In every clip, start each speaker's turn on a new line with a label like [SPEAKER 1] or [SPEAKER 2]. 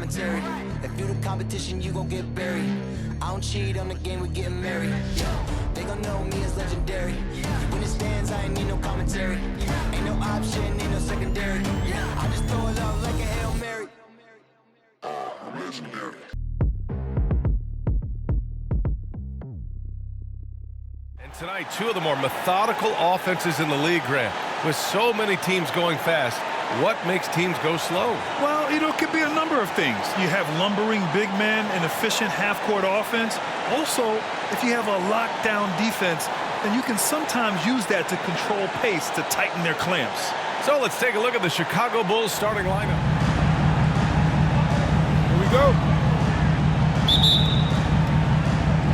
[SPEAKER 1] commentary. If you the competition, you gon' get buried. I don't cheat on the game, we getting married. They gon' know me as legendary. When it stands, I ain't need no commentary. Ain't no option, ain't no secondary. I just throw it up like a Hail Mary. I'm legendary.
[SPEAKER 2] And tonight, two of the more methodical offenses in the league, Grant. With so many teams going fast, what makes teams go slow?
[SPEAKER 3] Well, it could be a number of things. You have lumbering big men and efficient half-court offense. Also, if you have a lockdown defense, then you can sometimes use that to control pace to tighten their clamps.
[SPEAKER 2] So let's take a look at the Chicago Bulls starting lineup.
[SPEAKER 3] Here we go.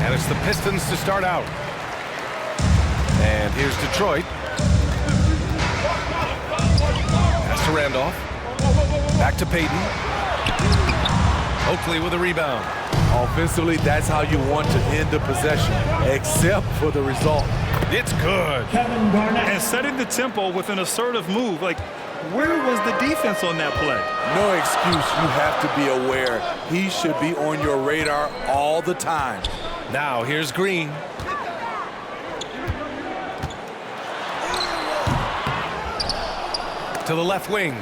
[SPEAKER 2] And it's the Pistons to start out. And here's Detroit. Pass to Randolph. Back to Payton. Oakley with a rebound.
[SPEAKER 4] Offensively, that's how you want to end the possession, except for the result.
[SPEAKER 2] It's good.
[SPEAKER 3] And setting the tempo with an assertive move. Like, where was the defense on that play?
[SPEAKER 4] No excuse. You have to be aware. He should be on your radar all the time.
[SPEAKER 2] Now here's Green. To the left wing.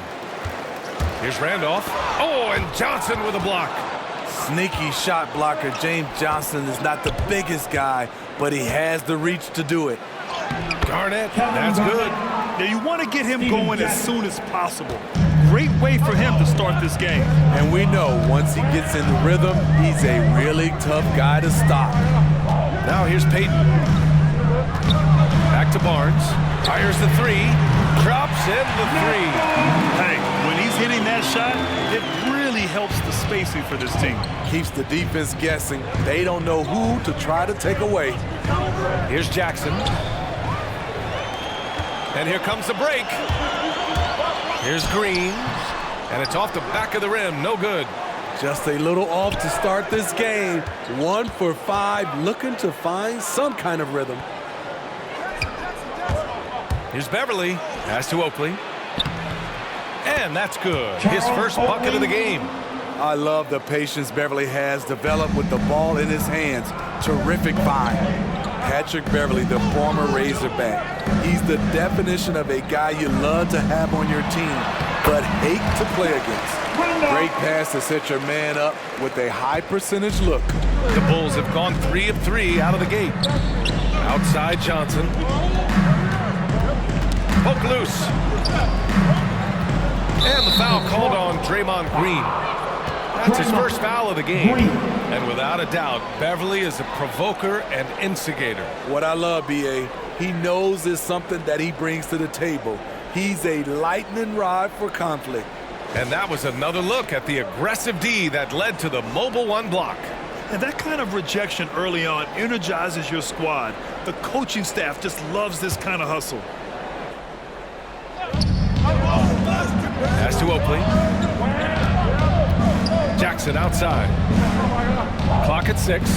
[SPEAKER 2] Here's Randolph. Oh, and Johnson with a block.
[SPEAKER 4] Sneaky shot blocker. James Johnson is not the biggest guy, but he has the reach to do it.
[SPEAKER 2] Garnett, that's good.
[SPEAKER 3] Yeah, you want to get him going as soon as possible. Great way for him to start this game.
[SPEAKER 4] And we know once he gets in the rhythm, he's a really tough guy to stop.
[SPEAKER 2] Now here's Payton. Back to Barnes. Fires the three. Drops in the three.
[SPEAKER 3] Hey, when he's hitting that shot, it really helps the spacing for this team.
[SPEAKER 4] Keeps the defense guessing. They don't know who to try to take away.
[SPEAKER 2] Here's Jackson. And here comes the break. Here's Green. And it's off the back of the rim. No good.
[SPEAKER 4] Just a little off to start this game. 1 for 5, looking to find some kind of rhythm.
[SPEAKER 2] Here's Beverly. Pass to Oakley. And that's good. His first bucket of the game.
[SPEAKER 4] I love the patience Beverly has developed with the ball in his hands. Terrific find. Patrick Beverly, the former Razorback. He's the definition of a guy you love to have on your team, but hate to play against. Great pass to set your man up with a high percentage look.
[SPEAKER 2] The Bulls have gone 3 of 3 out of the gate. Outside Johnson. Poke loose. And the foul called on Draymond Green. That's his first foul of the game. And without a doubt, Beverly is a provoker and instigator.
[SPEAKER 4] What I love, B.A., he knows it's something that he brings to the table. He's a lightning rod for conflict.
[SPEAKER 2] And that was another look at the aggressive D that led to the mobile one block.
[SPEAKER 3] And that kind of rejection early on energizes your squad. The coaching staff just loves this kind of hustle.
[SPEAKER 2] Pass to Oakley. Jackson outside. Clock at 6. He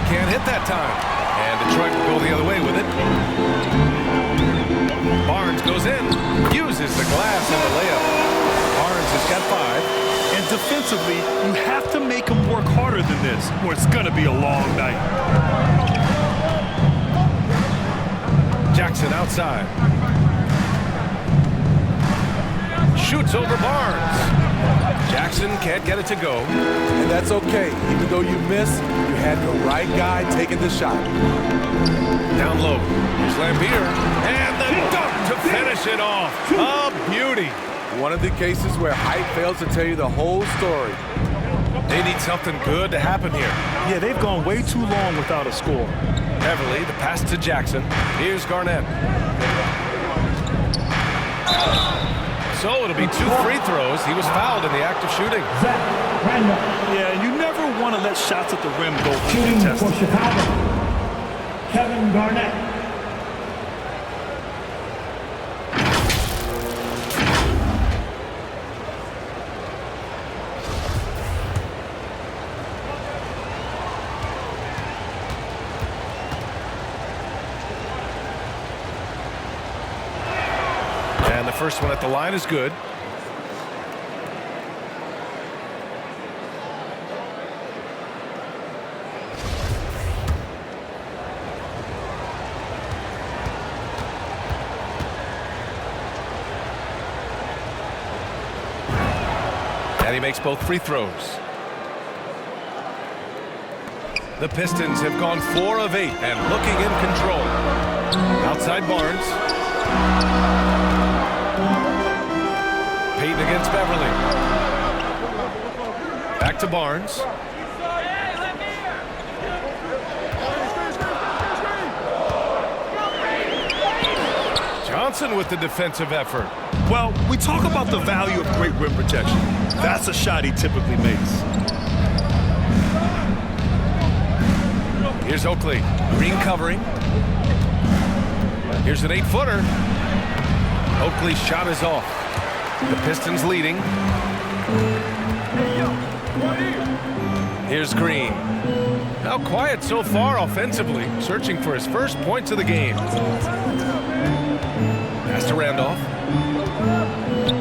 [SPEAKER 2] can't hit that time. And Detroit will go the other way with it. Barnes goes in. Uses the glass in the layup. Barnes has got 5.
[SPEAKER 3] And defensively, you have to make him work harder than this, or it's going to be a long night.
[SPEAKER 2] Jackson outside. Shoots over Barnes. Jackson can't get it to go.
[SPEAKER 4] And that's okay. Even though you miss, you had the right guy taking the shot.
[SPEAKER 2] Down low. Here's Lampier. And the dunk to finish it off. A beauty.
[SPEAKER 4] One of the cases where height fails to tell you the whole story.
[SPEAKER 2] They need something good to happen here.
[SPEAKER 3] Yeah, they've gone way too long without a score.
[SPEAKER 2] Beverly, the pass to Jackson. Here's Garnett. So it'll be 2 free throws. He was fouled in the act of shooting.
[SPEAKER 3] Yeah, you never want to let shots at the rim go
[SPEAKER 5] Shooting
[SPEAKER 3] uncontested.
[SPEAKER 5] for Chicago, Kevin Garnett.
[SPEAKER 2] first one at the line is good. And he makes both free throws. The Pistons have gone 4 of 8 and looking in control. Outside Barnes. Payton against Beverly. Back to Barnes. Johnson with the defensive effort.
[SPEAKER 3] Well, we talk about the value of great rim protection. That's a shot he typically makes.
[SPEAKER 2] Here's Oakley. Green covering. Here's an 8-footer. Oakley's shot is off. The Pistons leading. Here's Green. Now quiet so far offensively, searching for his first points of the game. Pass to Randolph.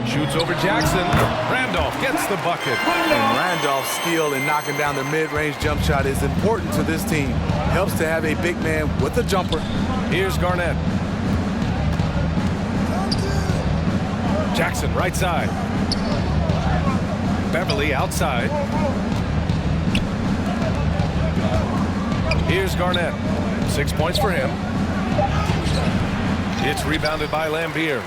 [SPEAKER 2] Shoots over Jackson. Randolph gets the bucket.
[SPEAKER 4] And Randolph's skill in knocking down the mid-range jump shot is important to this team. Helps to have a big man with a jumper.
[SPEAKER 2] Here's Garnett. Jackson right side. Beverly outside. Here's Garnett. 6 points for him. It's rebounded by Lambier.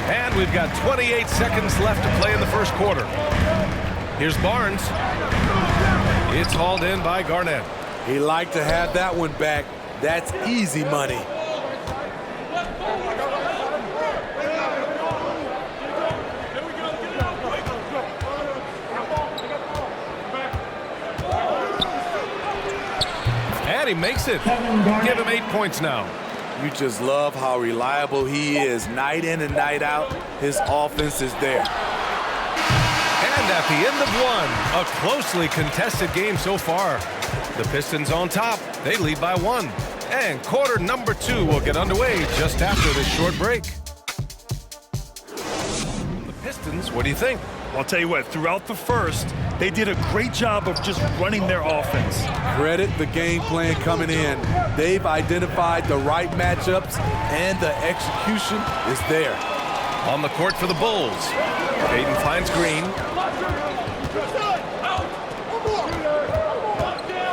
[SPEAKER 2] And we've got 28 seconds left to play in the first quarter. Here's Barnes. It's hauled in by Garnett.
[SPEAKER 4] He liked to have that one back. That's easy money.
[SPEAKER 2] And he makes it. Give him 8 points now.
[SPEAKER 4] You just love how reliable he is night in and night out. His offense is there.
[SPEAKER 2] And at the end of one, a closely contested game so far. The Pistons on top. They lead by 1. And quarter number 2 will get underway just after this short break. The Pistons, what do you think?
[SPEAKER 3] I'll tell you what, throughout the first, they did a great job of just running their offense.
[SPEAKER 4] Credit the game plan coming in. They've identified the right matchups, and the execution is there.
[SPEAKER 2] On the court for the Bulls. Payton finds Green.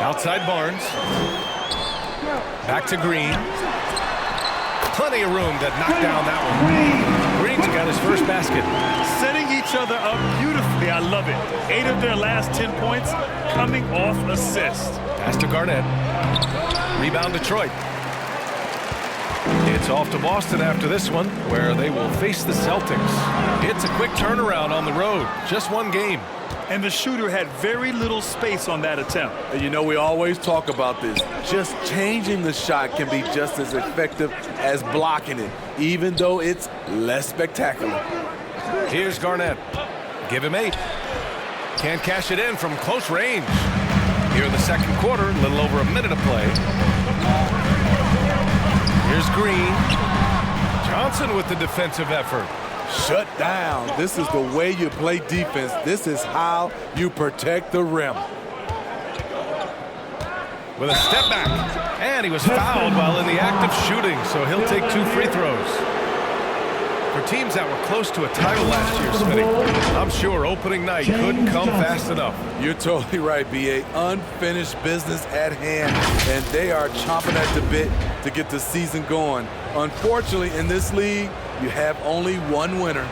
[SPEAKER 2] Outside Barnes. Back to Green. Plenty of room to knock down that one. Green's got his first basket.
[SPEAKER 3] Setting each other up beautifully. I love it. 8 of their last 10 points coming off assist.
[SPEAKER 2] Pass to Garnett. Rebound Detroit. It's off to Boston after this one, where they will face the Celtics. It's a quick turnaround on the road. Just one game.
[SPEAKER 3] And the shooter had very little space on that attempt.
[SPEAKER 4] And you know, we always talk about this. Just changing the shot can be just as effective as blocking it, even though it's less spectacular.
[SPEAKER 2] Here's Garnett. Give him 8. Can't cash it in from close range. Here in the second quarter, a little over a minute of play. Here's Green. Johnson with the defensive effort.
[SPEAKER 4] Shut down. This is the way you play defense. This is how you protect the rim.
[SPEAKER 2] With a step back. And he was fouled while in the act of shooting, so he'll take 2 free throws. For teams that were close to a title last year, Smitty, I'm sure opening night couldn't come fast enough.
[SPEAKER 4] You're totally right, B.A. Unfinished business at hand, and they are chomping at the bit to get the season going. Unfortunately, in this league, you have only one winner.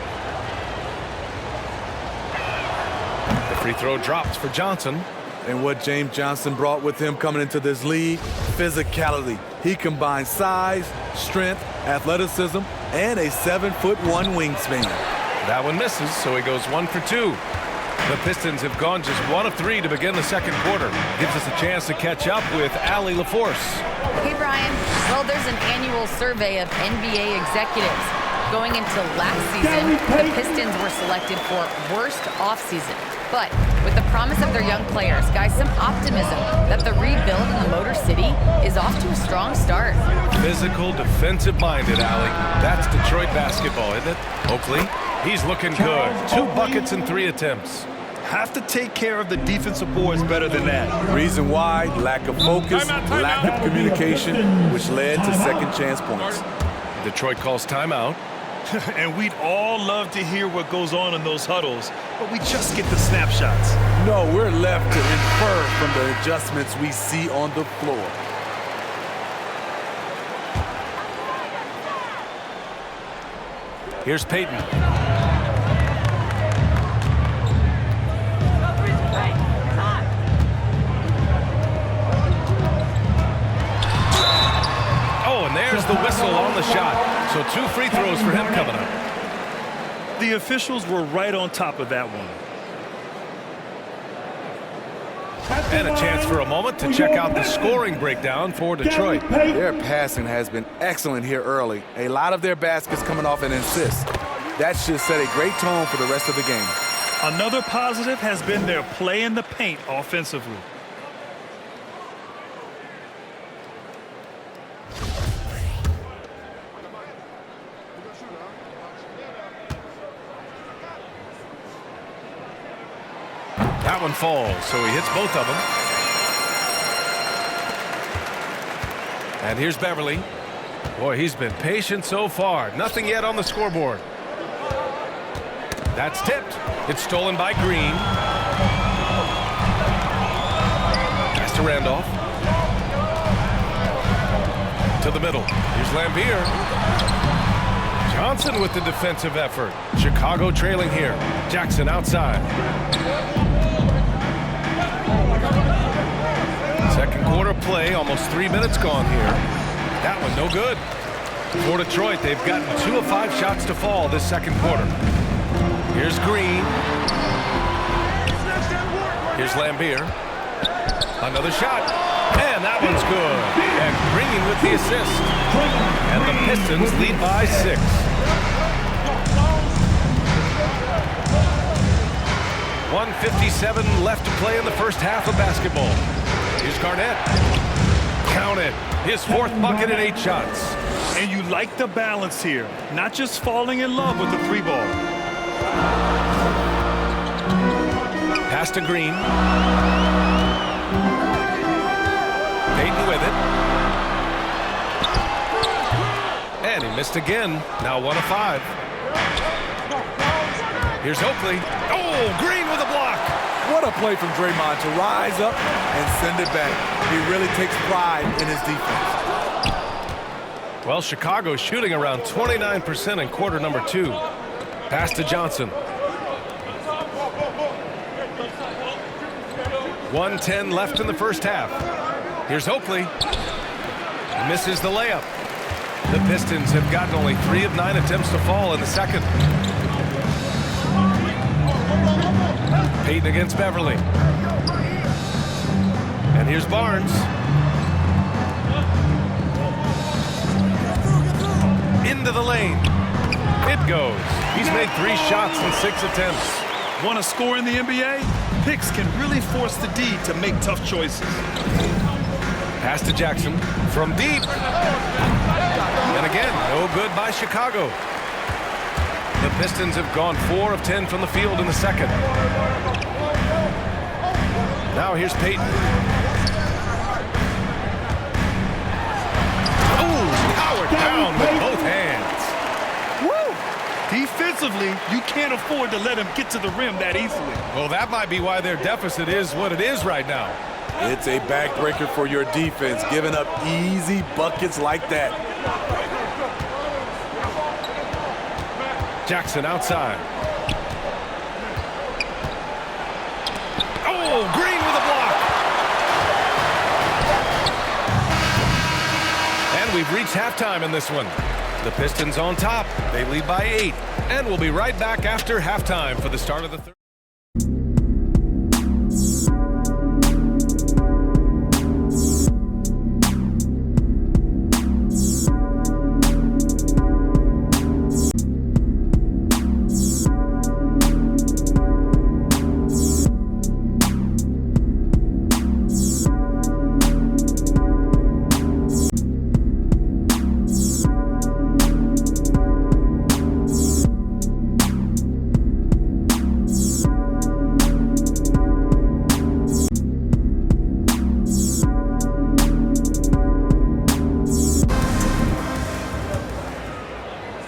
[SPEAKER 2] The free throw drops for Johnson.
[SPEAKER 4] And what James Johnson brought with him coming into this league, physicality. He combines size, strength, athleticism, and a 7'1" wingspan.
[SPEAKER 2] That one misses, so he goes 1 for 2. The Pistons have gone just 1 of 3 to begin the second quarter. Gives us a chance to catch up with Allie LaForce.
[SPEAKER 6] Hey, Brian. Well, there's an annual survey of NBA executives. Going into last season, the Pistons were selected for worst offseason. But With the promise of their young players, guys, some optimism that the rebuild in the Motor City is off to a strong start.
[SPEAKER 2] Physical, defensive-minded, Allie. That's Detroit basketball, isn't it? Oakley, he's looking good. 2 buckets in 3 attempts.
[SPEAKER 3] Have to take care of the defensive boards better than that.
[SPEAKER 4] Reason why, lack of focus, lack of communication, which led to second chance points.
[SPEAKER 2] Detroit calls timeout.
[SPEAKER 3] And we'd all love to hear what goes on in those huddles, but we just get the snapshots.
[SPEAKER 4] No, we're left to infer from the adjustments we see on the floor.
[SPEAKER 2] Here's Payton. Oh, and there's the whistle on the shot. So 2 free throws for him coming up.
[SPEAKER 3] The officials were right on top of that one.
[SPEAKER 2] And a chance for a moment to check out the scoring breakdown for Detroit.
[SPEAKER 4] Their passing has been excellent here early. A lot of their baskets coming off an assist. That should set a great tone for the rest of the game.
[SPEAKER 3] Another positive has been their play in the paint offensively.
[SPEAKER 2] That one falls, so he hits both of them. And here's Beverly. Boy, he's been patient so far. Nothing yet on the scoreboard. That's tipped. It's stolen by Green. Pass to Randolph. To the middle. Here's Lambier. Johnson with the defensive effort. Chicago trailing here. Jackson outside. Second quarter play, almost 3 minutes gone here. That one no good. For Detroit, they've gotten 2 of 5 shots to fall this second quarter. Here's Green. Here's Lambier. Another shot. And that one's good. And Green with the assist. And the Pistons lead by 6. .157 left to play in the first half of basketball. Here's Garnett. Count it. His 4th bucket in 8 shots.
[SPEAKER 3] And you like the balance here. Not just falling in love with the 3-ball.
[SPEAKER 2] Pass to Green. Payton with it. And he missed again. Now 1 of 5. Here's Oakley. Oh, Green with a block.
[SPEAKER 4] What a play from Draymond to rise up and send it back. He really takes pride in his defense.
[SPEAKER 2] Well, Chicago's shooting around 29% in quarter number 2. Pass to Johnson. 1:10 left in the first half. Here's Oakley. Misses the layup. The Pistons have gotten only 3 of 9 attempts to fall in the second. Payton against Beverly. And here's Barnes. Into the lane. It goes. He's made 3 shots in 6 attempts.
[SPEAKER 3] Want to score in the NBA? Picks can really force the D to make tough choices.
[SPEAKER 2] Pass to Jackson from deep. And again, no good by Chicago. The Pistons have gone 4 of 10 from the field in the second. Now here's Payton. Oh, powered down with both hands.
[SPEAKER 3] Woo! Defensively, you can't afford to let him get to the rim that easily.
[SPEAKER 2] Well, that might be why their deficit is what it is right now.
[SPEAKER 4] It's a backbreaker for your defense, giving up easy buckets like that.
[SPEAKER 2] Jackson outside. Oh, Green with a block. And we've reached halftime in this one. The Pistons on top. They lead by 8. And we'll be right back after halftime for the start of the third.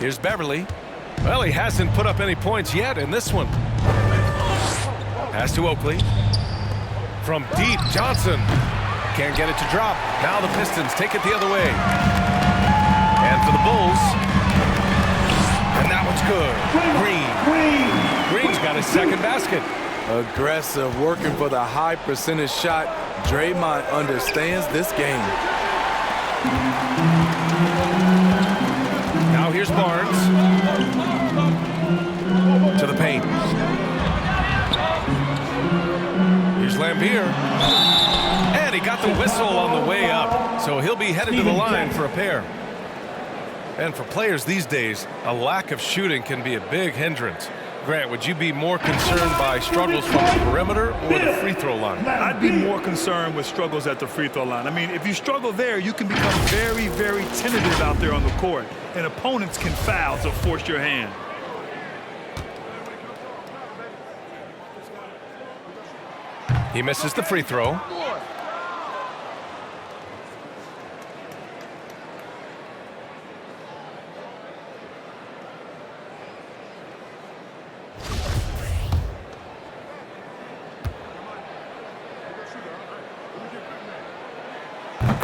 [SPEAKER 2] Here's Beverly. Well, he hasn't put up any points yet in this one. Pass to Oakley. From deep, Johnson. Can't get it to drop. Now the Pistons take it the other way. And for the Bulls. And that one's good. Green's got his second basket.
[SPEAKER 4] Aggressive, working for the high percentage shot. Draymond understands this game.
[SPEAKER 2] Now here's Barnes. To the paint. Here's Lambier. And he got the whistle on the way up. So he'll be headed to the line for a pair. And for players these days, a lack of shooting can be a big hindrance. Grant, would you be more concerned by struggles from the perimeter or the free throw line?
[SPEAKER 3] I'd be more concerned with struggles at the free throw line. I mean, if you struggle there, you can become very, very tentative out there on the court, and opponents can foul to force your hand.
[SPEAKER 2] He misses the free throw.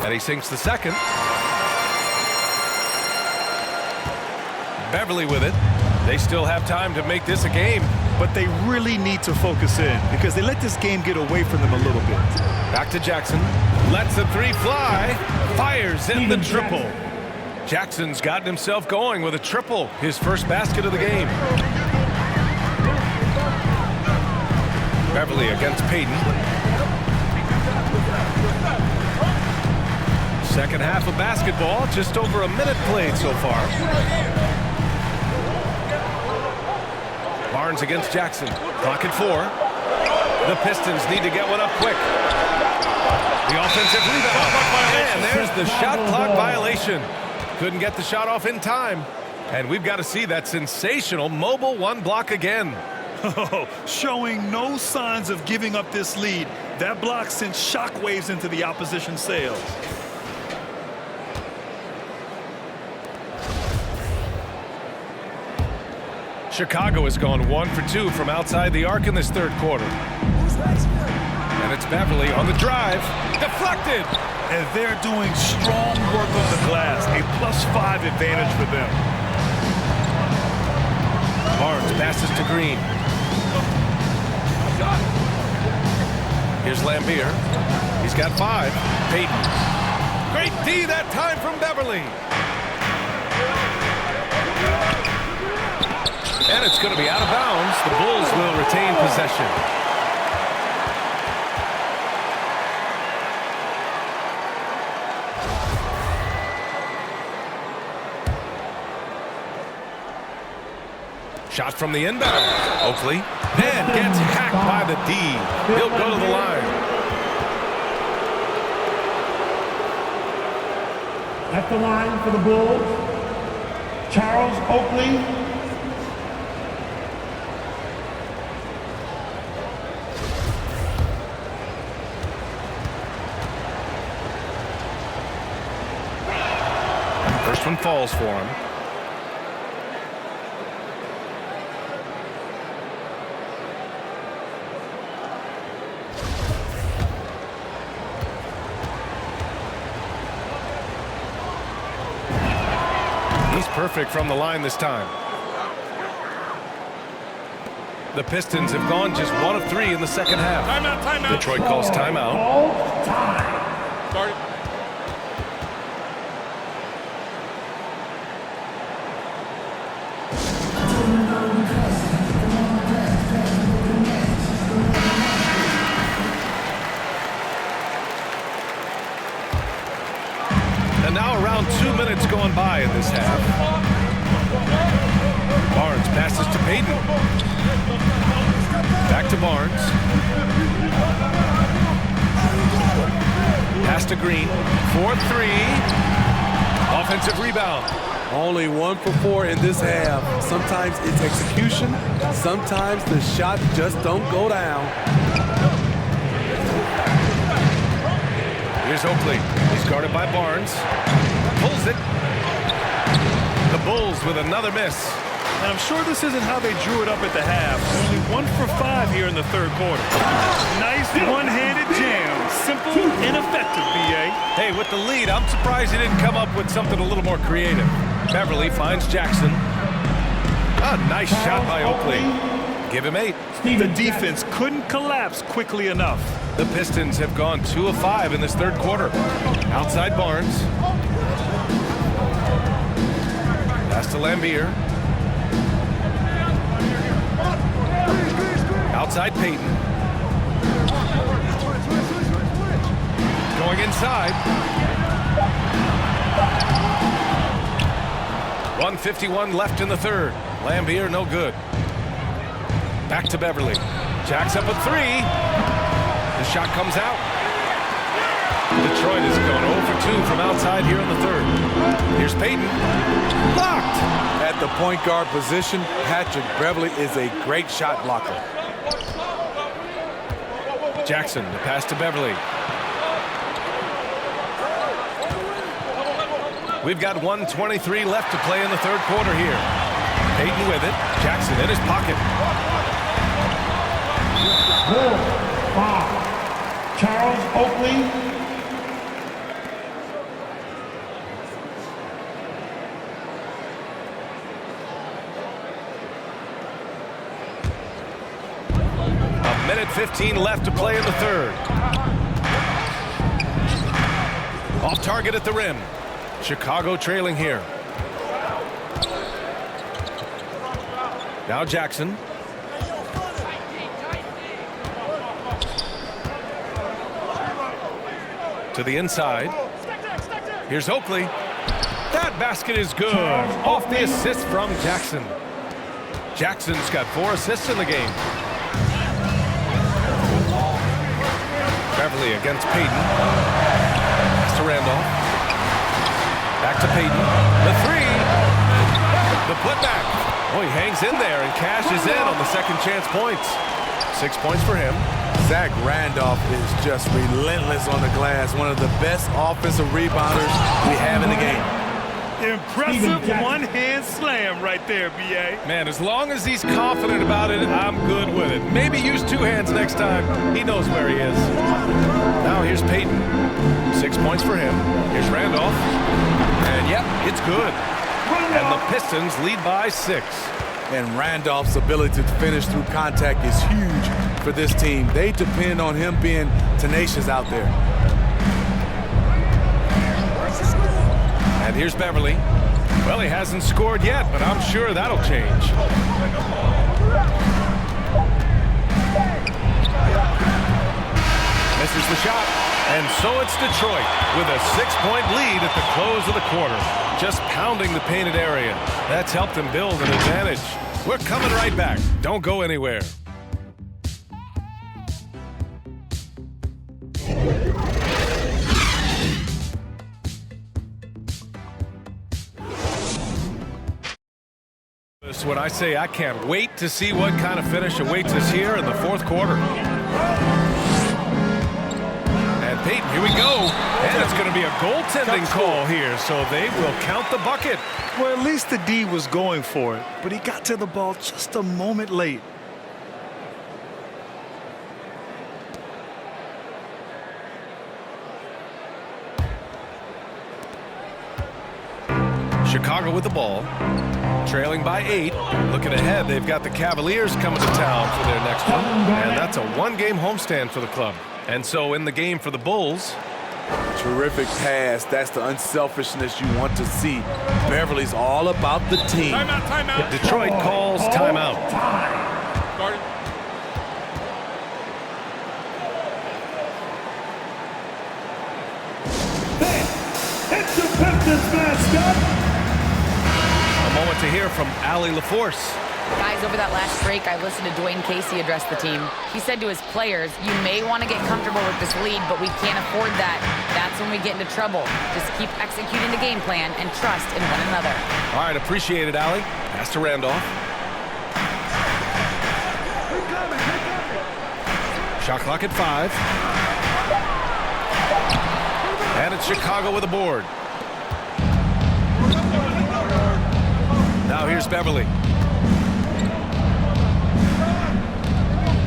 [SPEAKER 2] And he sinks the second. Beverly with it. They still have time to make this a game.
[SPEAKER 3] But they really need to focus in because they let this game get away from them a little bit.
[SPEAKER 2] Back to Jackson. Lets the three fly. Fires in the triple. Jackson's gotten himself going with a triple. His first basket of the game. Beverly against Payton. Second half of basketball, just over a minute played so far. Barnes against Jackson. Clock at 4. The Pistons need to get one up quick. The offensive rebound. And there's the shot clock violation. Couldn't get the shot off in time. And we've got to see that sensational mobile one block again.
[SPEAKER 3] Showing no signs of giving up this lead. That block sent shockwaves into the opposition sails.
[SPEAKER 2] Chicago has gone 1 for 2 from outside the arc in this third quarter. And it's Beverly on the drive. Deflected.
[SPEAKER 3] And they're doing strong work on the glass. A +5 advantage for them.
[SPEAKER 2] Barnes passes to Green. Here's Lambier. He's got 5. Payton. Great D that time from Beverly. And it's going to be out of bounds. The Bulls will retain possession. Shot from the inbound. Oakley. And gets hacked by the D. He'll go to the line.
[SPEAKER 5] At the line for the Bulls, Charles Oakley.
[SPEAKER 2] First one falls for him. He's perfect from the line this time. The Pistons have gone just 1 of 3 in the second half.
[SPEAKER 3] Timeout.
[SPEAKER 2] Detroit calls timeout.
[SPEAKER 5] All time.
[SPEAKER 3] Start.
[SPEAKER 2] And now around 2 minutes going by in this half. Barnes passes to Payton. Back to Barnes. Pass to Green. 4-3. Offensive rebound.
[SPEAKER 4] Only 1 for 4 in this half. Sometimes it's execution. Sometimes the shots just don't go down.
[SPEAKER 2] Here's Oakley. He's guarded by Barnes. Pulls it. The Bulls with another miss.
[SPEAKER 3] And I'm sure this isn't how they drew it up at the half. Only 1 for 5 here in the third quarter. Nice one-handed jam. Simple and effective, B.A.
[SPEAKER 2] Hey, with the lead, I'm surprised he didn't come up with something a little more creative. Beverly finds Jackson. A nice shot by Oakley. Give him 8.
[SPEAKER 3] The defense couldn't collapse quickly enough.
[SPEAKER 2] The Pistons have gone 2 of 5 in this third quarter. Outside Barnes. Pass to Lambier. Outside Payton. Going inside. 1:51 left in the third. Lambier no good. Back to Beverly. Jacks up a 3. The shot comes out. Detroit is going 0 for 2 from outside here in the third. Here's Payton. Blocked.
[SPEAKER 4] At the point guard position, Patrick Beverly is a great shot blocker.
[SPEAKER 2] Jackson, the pass to Beverly. We've got 1:23 left to play in the third quarter here. Payton with it. Jackson in his pocket.
[SPEAKER 5] 5. Charles Oakley.
[SPEAKER 2] A minute 15 left to play in the third. Off target at the rim. Chicago trailing here. Now Jackson. To the inside. Here's Oakley. That basket is good. Off the assist from Jackson. Jackson's got 4 assists in the game. Beverly against Payton. Pass to Randolph. Back to Payton. The 3. The putback. Oh, he hangs in there and cashes in on the second chance points. 6 points for him.
[SPEAKER 4] Zach Randolph is just relentless on the glass. One of the best offensive rebounders we have in the game.
[SPEAKER 3] Impressive one-hand slam right there, B.A.
[SPEAKER 2] Man, as long as he's confident about it, I'm good with it. Maybe use 2 hands next time. He knows where he is. Now here's Payton. 6 points for him. Here's Randolph. And yep, it's good. And the Pistons lead by 6.
[SPEAKER 4] And Randolph's ability to finish through contact is huge for this team. They depend on him being tenacious out there.
[SPEAKER 2] And here's Beverly. Well, he hasn't scored yet, but I'm sure that'll change. Misses the shot. And so it's Detroit with a 6-point lead at the close of the quarter. Just pounding the painted area. That's helped them build an advantage. We're coming right back. Don't go anywhere. When I say I can't wait to see what kind of finish awaits us here in the fourth quarter. And Payton, here we go. And it's going to be a goaltending call here, so they will count the bucket.
[SPEAKER 3] Well, at least the D was going for it, but he got to the ball just a moment late.
[SPEAKER 2] Chicago with the ball, trailing by 8. Looking ahead, they've got the Cavaliers coming to town for their next one, and that's a 1-game homestand for the club. And so in the game for the Bulls.
[SPEAKER 4] Terrific pass. That's the unselfishness you want to see. Beverly's all about the team.
[SPEAKER 3] Timeout.
[SPEAKER 2] Detroit calls timeout.
[SPEAKER 5] It's the Pistons mascot.
[SPEAKER 2] A moment to hear from Allie LaForce.
[SPEAKER 6] Guys, over that last break, I listened to Dwayne Casey address the team. He said to his players, you may want to get comfortable with this lead, but we can't afford that. That's when we get into trouble. Just keep executing the game plan and trust in one another.
[SPEAKER 2] All right, appreciate it, Allie. Pass to Randolph. Shot clock at 5. And it's Chicago with a board. Here's Beverly.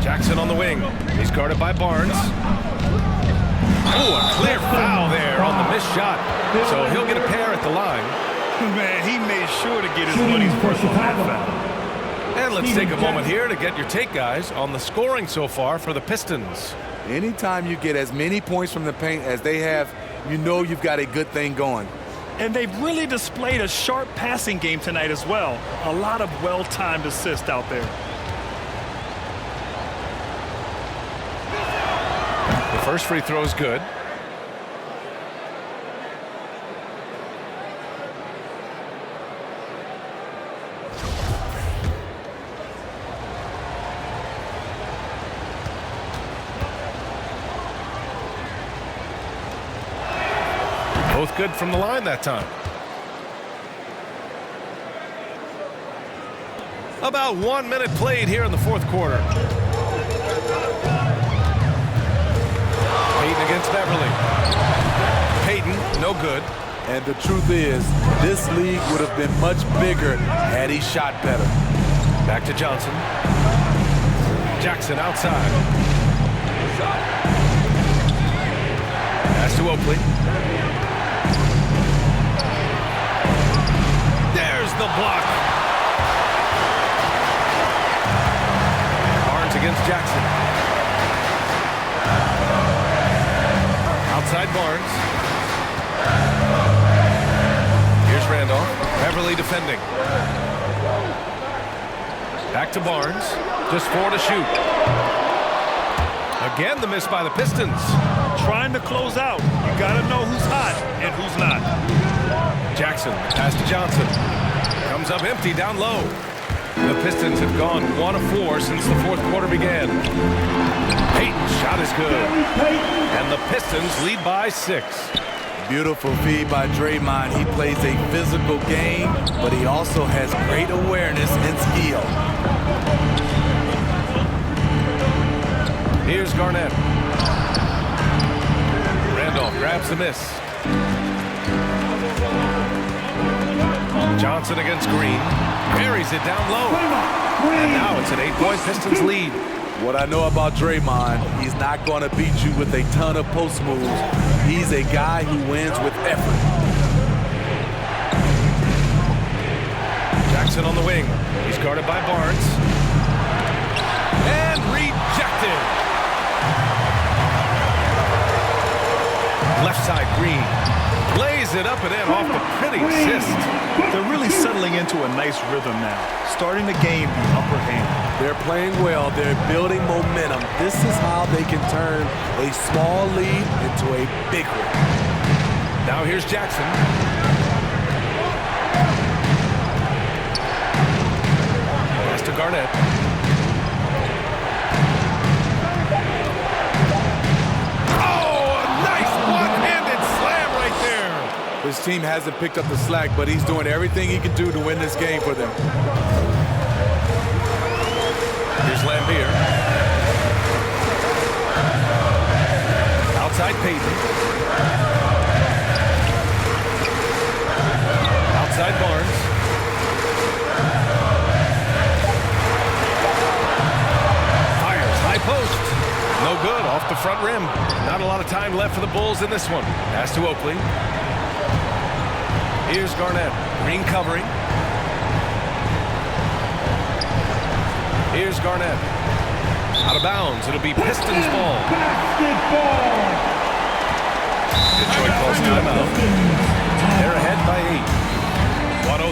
[SPEAKER 2] Jackson on the wing. He's guarded by Barnes. Oh, a clear foul there on the missed shot. So he'll get a pair at the line.
[SPEAKER 3] Man, he made sure to get his money's worth on that foul.
[SPEAKER 2] And let's take a moment here to get your take, guys, on the scoring so far for the Pistons.
[SPEAKER 4] Anytime you get as many points from the paint as they have, you know you've got a good thing going.
[SPEAKER 3] And they've really displayed a sharp passing game tonight as well. A lot of well-timed assists out there.
[SPEAKER 2] The first free throw is good. Both good from the line that time. About 1 minute played here in the fourth quarter. Payton against Beverly. Payton, no good.
[SPEAKER 4] And the truth is, this league would have been much bigger had he shot better.
[SPEAKER 2] Back to Johnson. Jackson outside. Pass to Oakley. There's the block. Barnes against Jackson. Outside Barnes. Here's Randolph. Beverly defending. Back to Barnes. Just 4 to shoot. Again, the miss by the Pistons.
[SPEAKER 3] Trying to close out. You got to know who's hot and who's not.
[SPEAKER 2] Jackson, pass to Johnson. Comes up empty down low. The Pistons have gone 1 of 4 since the fourth quarter began. Payton's shot is good. And the Pistons lead by 6.
[SPEAKER 4] Beautiful feed by Draymond. He plays a physical game, but he also has great awareness and skill.
[SPEAKER 2] Here's Garnett. Randolph grabs the miss. Johnson against Green. Buries it down low. And now it's an 8-point Pistons lead.
[SPEAKER 4] What I know about Draymond, he's not going to beat you with a ton of post moves. He's a guy who wins with effort.
[SPEAKER 2] Jackson on the wing. He's guarded by Barnes. And rejected. Left side, Green. Lays it up and in off the pretty assist.
[SPEAKER 3] They're really settling into a nice rhythm now, starting to gain the upper hand.
[SPEAKER 4] They're playing well. They're building momentum. This is how they can turn a small lead into a big one.
[SPEAKER 2] Now here's Jackson. Pass to Garnett.
[SPEAKER 4] His team hasn't picked up the slack, but he's doing everything he can do to win this game for them.
[SPEAKER 2] Here's Lambeer. Outside Payton. Outside Barnes. Fires high post. No good, off the front rim. Not a lot of time left for the Bulls in this one. Pass to Oakley. Here's Garnett. Green covering. Here's Garnett. Out of bounds. It'll be Pistons ball. Detroit calls timeout. They're ahead by 8.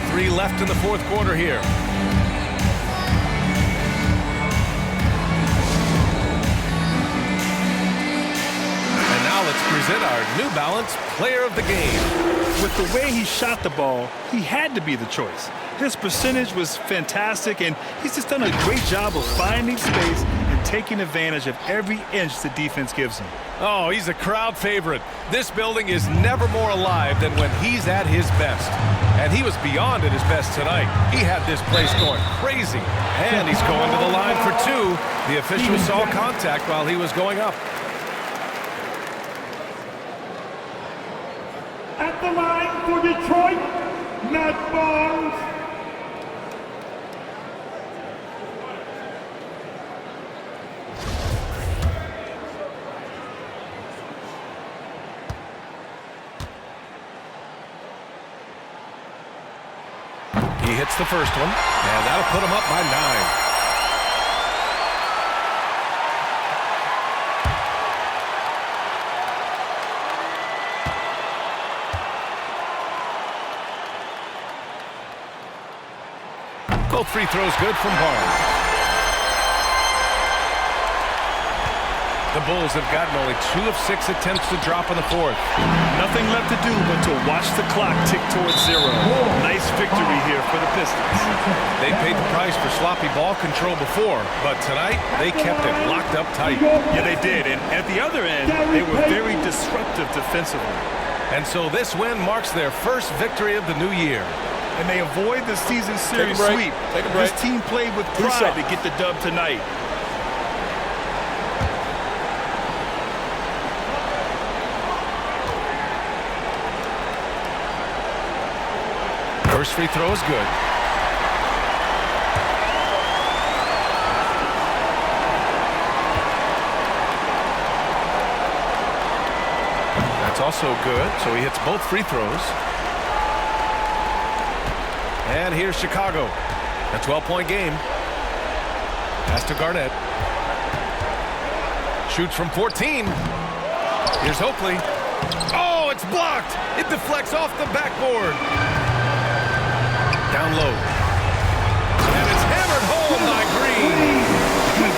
[SPEAKER 2] 1:03 left in the fourth quarter here. And now let's present our New Balance Player of the Game.
[SPEAKER 3] With the way he shot the ball, he had to be the choice. His percentage was fantastic, and he's just done a great job of finding space and taking advantage of every inch the defense gives him.
[SPEAKER 2] Oh, he's a crowd favorite. This building is never more alive than when he's at his best. And he was beyond at his best tonight. He had this place going crazy. And he's going to the line for 2. The official saw contact while he was going up.
[SPEAKER 5] At the line for Detroit, Matt Barnes.
[SPEAKER 2] He hits the first one, and that'll put him up by 9. Both free throws good from Barnes. The Bulls have gotten only 2 of 6 attempts to drop in the fourth.
[SPEAKER 3] Nothing left to do but to watch the clock tick towards 0. Nice victory here for the Pistons.
[SPEAKER 2] They paid the price for sloppy ball control before, but tonight they kept it locked up tight.
[SPEAKER 3] Yeah, they did. And at the other end, they were very disruptive defensively.
[SPEAKER 2] And so this win marks their first victory of the new year.
[SPEAKER 3] And they avoid the season series sweep.
[SPEAKER 4] Take a break.
[SPEAKER 3] This team played with pride to get the dub tonight.
[SPEAKER 2] First free throw is good. That's also good, so he hits both free throws. And here's Chicago. A 12-point game. Pass to Garnett. Shoots from 14. Here's Oakley. Oh, it's blocked. It deflects off the backboard. Down low. And it's hammered home by Green.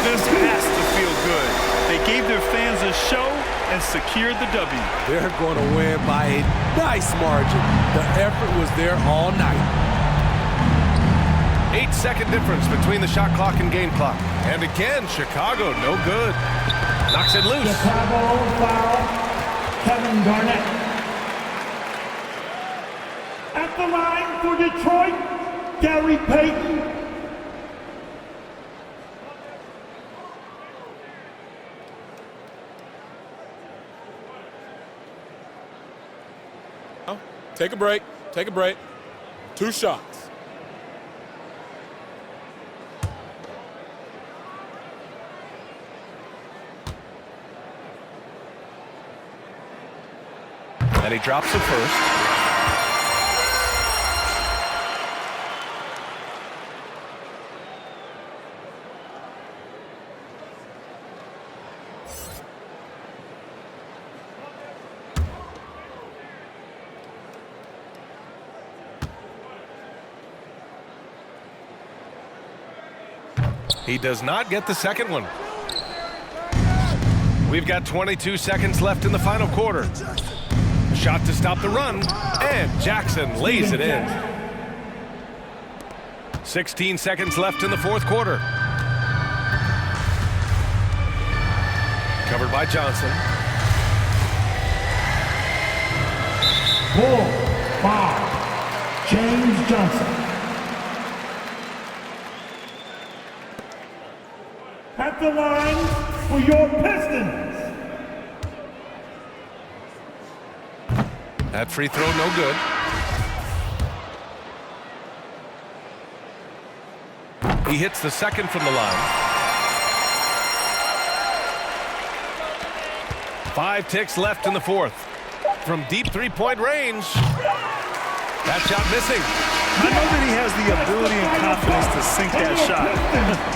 [SPEAKER 3] This has to feel good. They gave their fans a show and secured the W.
[SPEAKER 4] They're going to win by a nice margin. The effort was there all night.
[SPEAKER 2] 8-second difference between the shot clock and game clock. And again, Chicago, no good. Knocks it loose.
[SPEAKER 5] Chicago foul, Kevin Garnett. At the line for Detroit, Gary Payton.
[SPEAKER 4] Take a break. Take a break. 2 shots.
[SPEAKER 2] And he drops it first. He does not get the second one. We've got 22 seconds left in the final quarter. Shot to stop the run, and Jackson lays it in. 16 seconds left in the fourth quarter. Covered by Johnson.
[SPEAKER 5] Bull foul, James Johnson. At the line for your Pistons.
[SPEAKER 2] That free throw no good. He hits the second from the line. 5 ticks left in the fourth. From deep three-point range. That shot missing.
[SPEAKER 3] I know that he has the ability and confidence to sink that shot.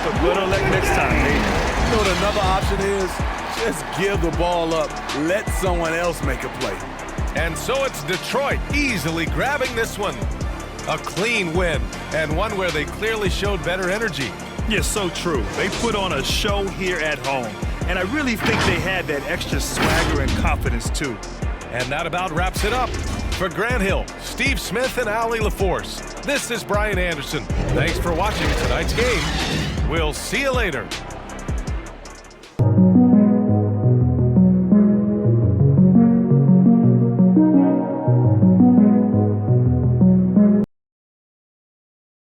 [SPEAKER 3] But better luck next time, Nate.
[SPEAKER 4] You know what another option is? Just give the ball up. Let someone else make a play.
[SPEAKER 2] And so it's Detroit easily grabbing this one. A clean win, and one where they clearly showed better energy.
[SPEAKER 3] Yeah, so true. They put on a show here at home. And I really think they had that extra swagger and confidence, too.
[SPEAKER 2] And that about wraps it up. For Grant Hill, Steve Smith, and Allie LaForce, this is Brian Anderson. Thanks for watching tonight's game. We'll see you later.